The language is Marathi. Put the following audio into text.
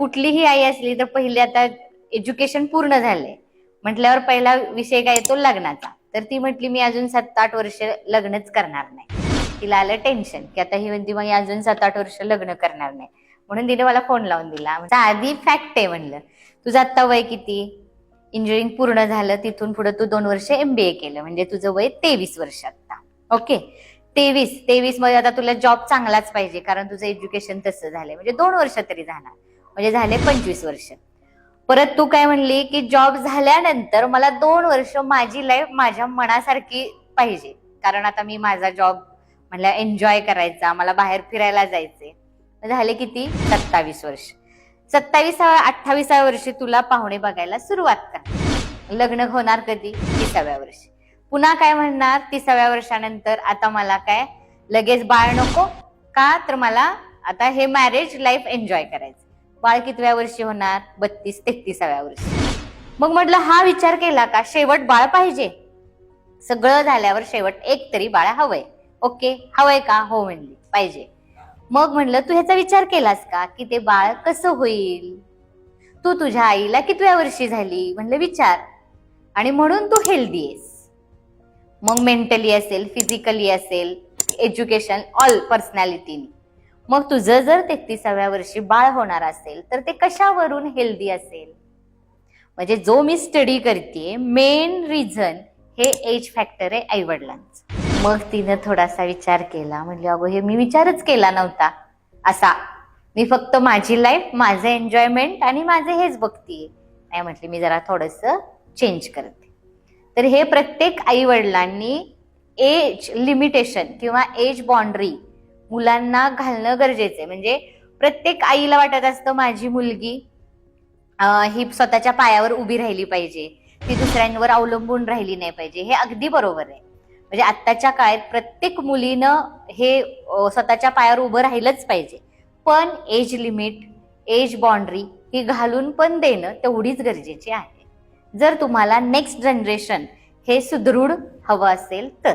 कुठलीही आई असली तर पहिले आता एज्युकेशन पूर्ण झालंय म्हटल्यावर पहिला विषय काय येतो लग्नाचा. तर ती म्हटली मी अजून 7-8 वर्ष लग्नच करणार नाही. तिला आलं टेन्शन की आता ही म्हणती मग अजून 7-8 वर्ष लग्न करणार नाही. म्हणून तिने मला फोन लावून दिला. आधी फॅक्ट आहे म्हणलं, तुझं आत्ता वय किती? इंजिनिअरिंग पूर्ण झालं, तिथून पुढे तू 2 वर्ष MBA केलं, म्हणजे तुझं वय 23 वर्ष आता. ओके, 23 मध्ये आता तुला जॉब चांगलाच पाहिजे कारण तुझं एज्युकेशन तसं झालंय, म्हणजे 2 वर्ष तरी जाणार, म्हणजे झाले 25 वर्ष. परत तू काय म्हणली की जॉब झाल्यानंतर मला 2 वर्ष माझी लाईफ माझ्या मनासारखी पाहिजे, कारण आता मी माझा जॉब म्हणलं एन्जॉय करायचा, मला बाहेर फिरायला जायचे. झाले किती? 27 वर्ष. 27-28व्या वर्षी तुला पाहुणे बघायला सुरुवात कर. लग्न होणार कधी? 30व्या वर्षी. पुन्हा काय म्हणणार 30व्या वर्षानंतर आता मला काय लगेच बाळ नको का, तर मला आता हे मॅरेज लाईफ एन्जॉय करायचं. बाळ कितव्या वर्षी होणार? 32-33व्या वर्षी. मग म्हटलं हा विचार केला का शेवट बाळ पाहिजे? सगळं झाल्यावर शेवट एक तरी बाळ हवंय. ओके, हवंय का? हो म्हणली, पाहिजे. मग म्हणलं तू ह्याचा विचार केलास का की ते बाळ कसं होईल? तू तुझ्या आईला कितव्या वर्षी झाली? म्हणलं विचार. आणि म्हणून तू हेल्दी आहेस. मग मेंटली असेल, फिजिकली असेल, एज्युकेशन, ऑल पर्सनॅलिटीनी. मग तुझं जर 33व्या वर्षी बाळ होणार असेल तर ते कशावरून हेल्दी असेल? म्हणजे जो मी स्टडी करते मेन रिझन हे एज फॅक्टर आहे आई वडिलांचं. मग तिनं थोडासा विचार केला, म्हणजे अगो हे मी विचारच केला नव्हता असा, मी फक्त माझी लाईफ, माझं एन्जॉयमेंट आणि माझे हेच बघतीये. नाही म्हटली मी जरा थोडंसं चेंज करते. तर हे प्रत्येक आई वडिलांनी एज लिमिटेशन किंवा एज बाउंड्री मुलांना घालणं गरजेचं आहे. म्हणजे प्रत्येक आईला वाटत असतं माझी मुलगी ही स्वतःच्या पायावर उभी राहिली पाहिजे, ती दुसऱ्यांवर अवलंबून राहिली नाही पाहिजे. हे अगदी बरोबर आहे. म्हणजे आत्ताच्या काळात प्रत्येक मुलीनं हे स्वतःच्या पायावर उभं राहिलंच पाहिजे. पण एज लिमिट, एज बाउंड्री ही घालून पण देणं तेवढीच गरजेची आहे, जर तुम्हाला नेक्स्ट जनरेशन हे सुदृढ हवं असेल तर.